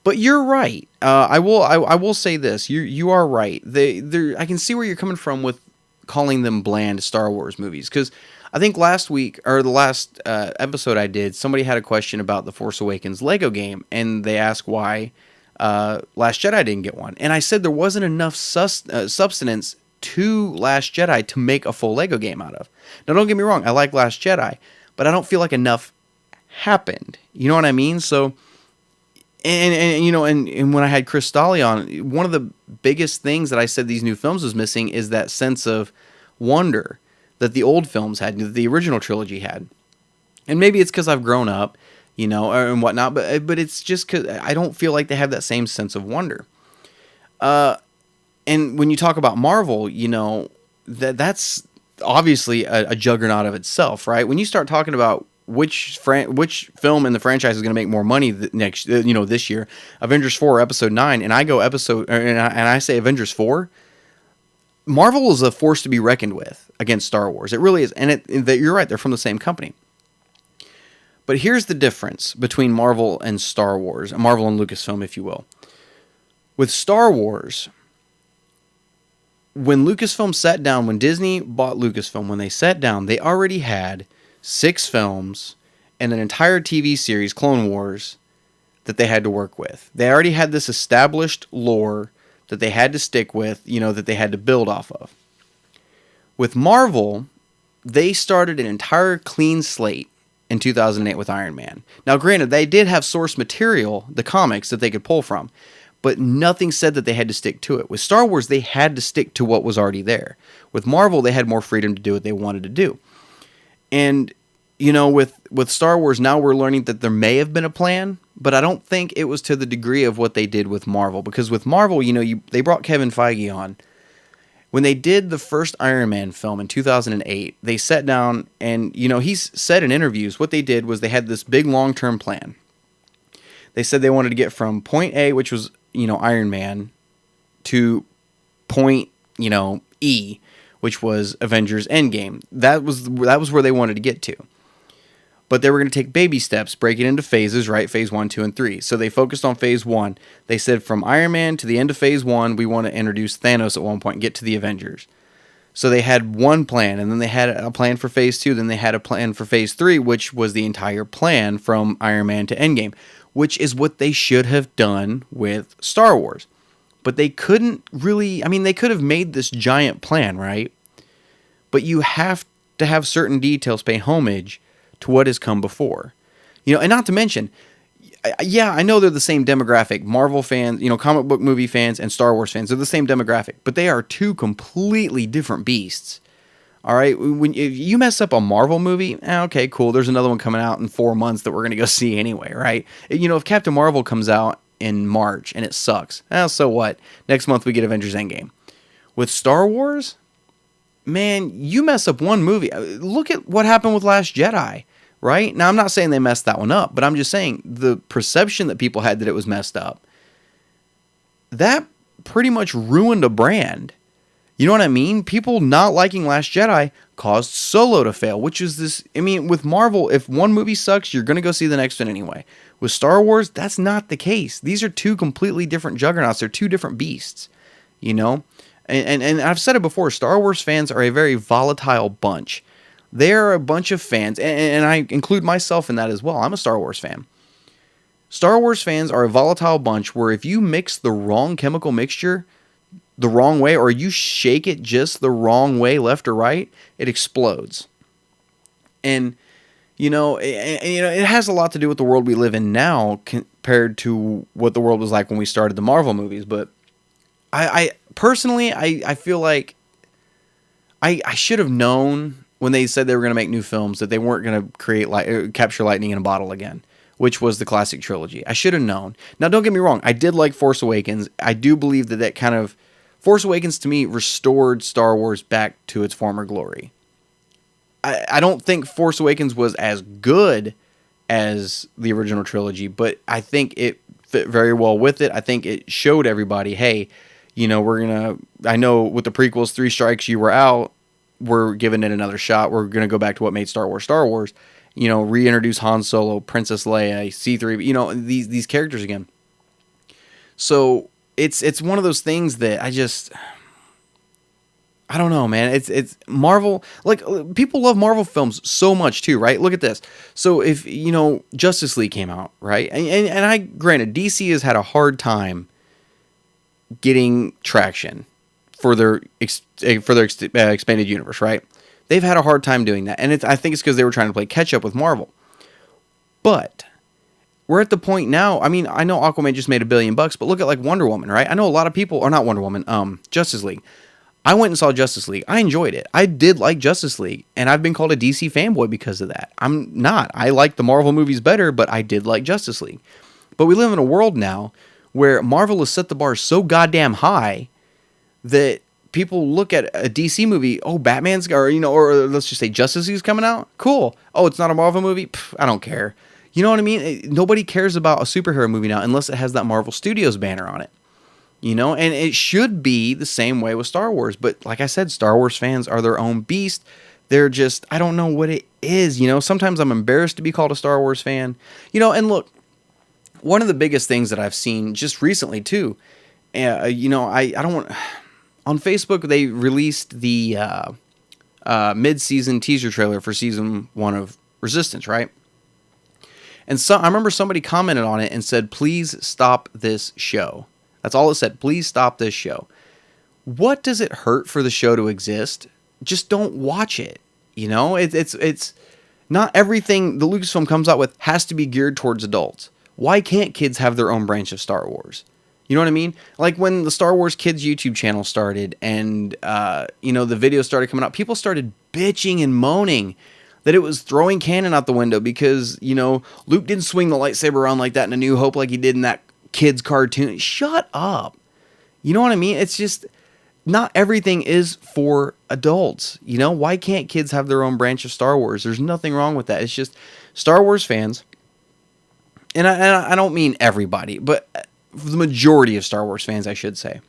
But you're right. I will say this. You are right. I can see where you're coming from with calling them bland Star Wars movies, because I think last week, or the last episode I did, somebody had a question about the Force Awakens Lego game, and they asked why Last Jedi didn't get one. And I said there wasn't enough substance to Last Jedi to make a full Lego game out of. Now, don't get me wrong, I like Last Jedi, but I don't feel like enough happened. You know what I mean? So, and when I had Chris Stolle on, one of the biggest things that I said these new films was missing is that sense of wonder that the old films had, that the original trilogy had. And maybe it's because I've grown up, and whatnot, but it's just because I don't feel like they have that same sense of wonder. And when you talk about Marvel, that's obviously a juggernaut of itself, right? When you start talking about which film in the franchise is going to make more money this year, Avengers 4 Episode 9, and I go and I say Avengers 4, Marvel is a force to be reckoned with against Star Wars. It really is, and you're right, they're from the same company. But here's the difference between Marvel and Star Wars, Marvel and Lucasfilm, if you will. With Star Wars, when Disney bought Lucasfilm, when they sat down, they already had 6 films and an entire TV series, Clone Wars, that they had to work with. They already had this established lore that they had to stick with, that they had to build off of. With Marvel, they started an entire clean slate in 2008 with Iron Man. Now, granted, they did have source material, the comics, that they could pull from, but nothing said that they had to stick to it. With Star Wars, they had to stick to what was already there. With Marvel, they had more freedom to do what they wanted to do. And, with Star Wars, now we're learning that there may have been a plan, but I don't think it was to the degree of what they did with Marvel. Because with Marvel, they brought Kevin Feige on. When they did the first Iron Man film in 2008, they sat down and, he's said in interviews, what they did was they had this big long-term plan. They said they wanted to get from point A, which was, Iron Man, to point, E, which was Avengers Endgame. That was where they wanted to get to. But they were going to take baby steps, break it into phases, right? Phase 1, 2, and 3. So they focused on phase 1. They said from Iron Man to the end of phase 1, we want to introduce Thanos at one point and get to the Avengers. So they had one plan, and then they had a plan for phase 2, then they had a plan for phase 3, which was the entire plan from Iron Man to Endgame, which is what they should have done with Star Wars. But they couldn't really, they could have made this giant plan, right? But you have to have certain details pay homage to what has come before. And not to mention, I know they're the same demographic. Marvel fans, comic book movie fans and Star Wars fans, they're the same demographic, but they are two completely different beasts. All right, if you mess up a Marvel movie, okay, cool. There's another one coming out in 4 months that we're going to go see anyway, right? If Captain Marvel comes out in March and it sucks, so what? Next month we get Avengers Endgame. With Star Wars, man, you mess up one movie. Look at what happened with Last Jedi. Right? Now, I'm not saying they messed that one up, but I'm just saying the perception that people had that it was messed up, that pretty much ruined a brand. You know what I mean? People not liking Last Jedi caused Solo to fail, which is this, with Marvel, if one movie sucks, you're going to go see the next one anyway. With Star Wars, that's not the case. These are two completely different juggernauts. They're two different beasts, And I've said it before, Star Wars fans are a very volatile bunch. They're a bunch of fans, and I include myself in that as well. I'm a Star Wars fan. Star Wars fans are a volatile bunch where if you mix the wrong chemical mixture the wrong way, or you shake it just the wrong way, left or right, it explodes. And, it has a lot to do with the world we live in now compared to what the world was like when we started the Marvel movies. But I personally feel like I should have known when they said they were going to make new films that they weren't going to capture lightning in a bottle again, which was the classic trilogy. I should have known. Now, don't get me wrong. I did like Force Awakens. I do believe that kind of Force Awakens to me restored Star Wars back to its former glory. I don't think Force Awakens was as good as the original trilogy, but I think it fit very well with it. I think it showed everybody, hey, you know, I know with the prequels, 3 strikes, you were out. We're giving it another shot. We're going to go back to what made Star Wars. You know, reintroduce Han Solo, Princess Leia, C3, you know, these characters again. So it's one of those things that I don't know, man. It's Marvel. Like, people love Marvel films so much too, right? Look at this. So if, you know, Justice League came out, right? And I, granted, DC has had a hard time getting traction for their expanded universe, right? They've had a hard time doing that. And I think it's because they were trying to play catch up with Marvel. But we're at the point now. I mean, I know Aquaman just made $1 billion, but look at like Wonder Woman, right? I know a lot of people, or not Wonder Woman, Justice League. I went and saw Justice League. I enjoyed it. I did like Justice League, and I've been called a DC fanboy because of that. I'm not. I like the Marvel movies better, but I did like Justice League. But we live in a world now where Marvel has set the bar so goddamn high that people look at a DC movie, oh, Batman's, or, you know, or let's just say Justice League's coming out. Cool. Oh, it's not a Marvel movie? Pff, I don't care. You know what I mean? Nobody cares about a superhero movie now unless it has that Marvel Studios banner on it. You know, and it should be the same way with Star Wars. But like I said, Star Wars fans are their own beast. They're just, I don't know what it is. You know, sometimes I'm embarrassed to be called a Star Wars fan. You know, and look, one of the biggest things that I've seen just recently too, you know, I don't want, on Facebook, they released the mid-season teaser trailer for season 1 of Resistance, right? And so I remember somebody commented on it and said, please stop this show. That's all it said. Please stop this show. What does it hurt for the show to exist? Just don't watch it. You know, it's not everything the Lucasfilm comes out with has to be geared towards adults. Why can't kids have their own branch of Star Wars? You know what I mean? Like when the Star Wars Kids YouTube channel started and, you know, the videos started coming out, people started bitching and moaning that it was throwing canon out the window because, you know, Luke didn't swing the lightsaber around like that in A New Hope like he did in that kids cartoon. Shut up. You know what I mean? It's just not everything is for adults. You know, why can't kids have their own branch of Star Wars? There's nothing wrong with that. It's just Star Wars fans, and I don't mean everybody, but the majority of Star Wars fans, I should say,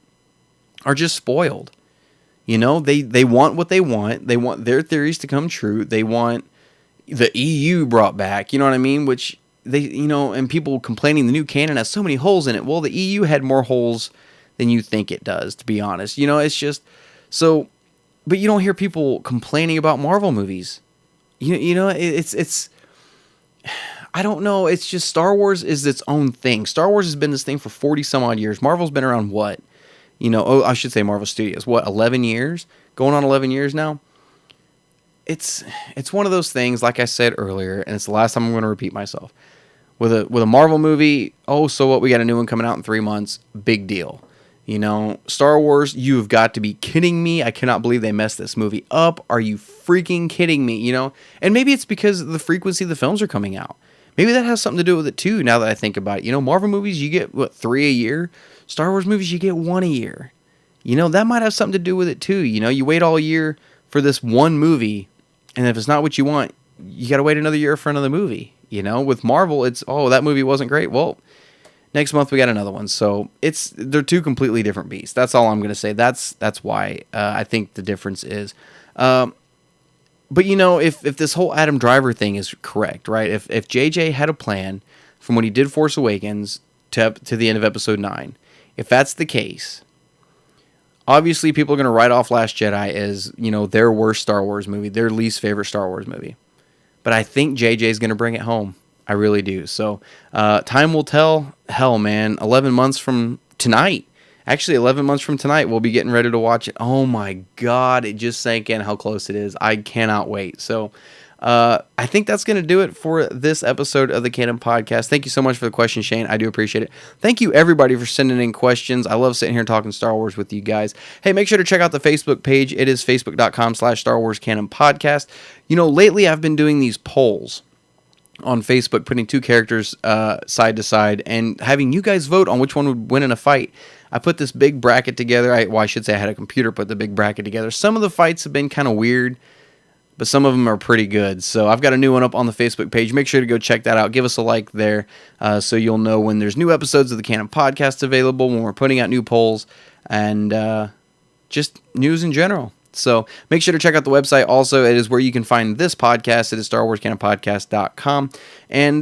are just spoiled. You know, they want what they want. They want their theories to come true. They want the EU brought back, you know what I mean? Which they, you know, and people complaining the new canon has so many holes in it. Well, the EU had more holes than you think it does, to be honest. You know, it's just so, but you don't hear people complaining about Marvel movies. You know, it's I don't know. It's just Star Wars is its own thing. Star Wars has been this thing for 40 some odd years. Marvel's been around what? You know, oh, I should say Marvel Studios. What, 11 years? Going on 11 years now? It's one of those things, like I said earlier, and it's the last time I'm going to repeat myself. With a Marvel movie, oh, so what? We got a new one coming out in 3 months. Big deal. You know, Star Wars, you've got to be kidding me. I cannot believe they messed this movie up. Are you freaking kidding me? You know, and maybe it's because of the frequency the films are coming out. Maybe that has something to do with it too, now that I think about it. You know, Marvel movies, you get, what, 3 a year? Star Wars movies, you get 1 a year. You know, that might have something to do with it too. You know, you wait all year for this one movie, and if it's not what you want, you got to wait another year for another movie. You know, with Marvel, it's, oh, that movie wasn't great. Well, next month we got another one. So they're two completely different beasts. That's all I'm going to say. That's why I think the difference is. But you know, if this whole Adam Driver thing is correct, right? If JJ had a plan from when he did Force Awakens to the end of Episode 9, if that's the case, obviously people are going to write off Last Jedi as, you know, their worst Star Wars movie, their least favorite Star Wars movie. But I think JJ is going to bring it home. I really do. So time will tell. Hell, man, 11 months from tonight. Actually, 11 months from tonight, we'll be getting ready to watch it. Oh my God, it just sank in how close it is. I cannot wait. So I think that's going to do it for this episode of the Canon Podcast. Thank you so much for the question, Shane. I do appreciate it. Thank you, everybody, for sending in questions. I love sitting here talking Star Wars with you guys. Hey, make sure to check out the Facebook page. It is facebook.com/Star Wars Canon Podcast. You know, lately I've been doing these polls on Facebook, putting two characters side to side and having you guys vote on which one would win in a fight. I put this big bracket together. I should say I had a computer put the big bracket together. Some of the fights have been kind of weird, but some of them are pretty good. So I've got a new one up on the Facebook page. Make sure to go check that out. Give us a like there so you'll know when there's new episodes of the Canon Podcast available, when we're putting out new polls, and just news in general. So make sure to check out the website. Also, it is where you can find this podcast. It is StarWarsCanonPodcast.com. And,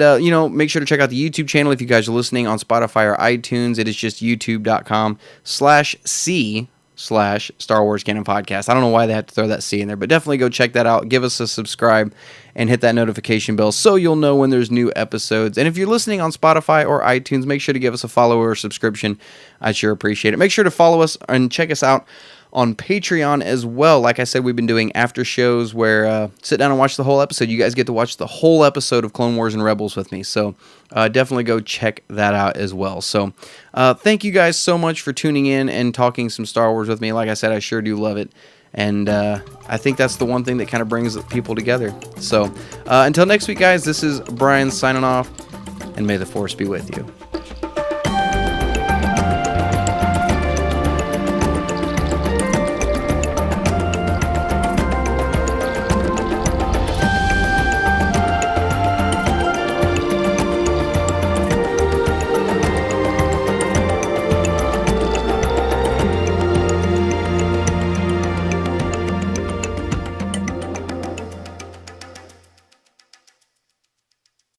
make sure to check out the YouTube channel if you guys are listening on Spotify or iTunes. It is just youtube.com/C/Star Wars Canon Podcast. I don't know why they have to throw that C in there, but definitely go check that out. Give us a subscribe and hit that notification bell so you'll know when there's new episodes. And if you're listening on Spotify or iTunes, make sure to give us a follow or a subscription. I'd sure appreciate it. Make sure to follow us and check us out on Patreon as well. Like I said, we've been doing after shows where sit down and watch the whole episode. You guys get to watch the whole episode of Clone Wars and Rebels with me. So definitely go check that out as well. So thank you guys so much for tuning in and talking some Star Wars with me. Like I said, I sure do love it. And I think that's the one thing that kind of brings people together. So until next week, guys, this is Brian signing off, and may the Force be with you.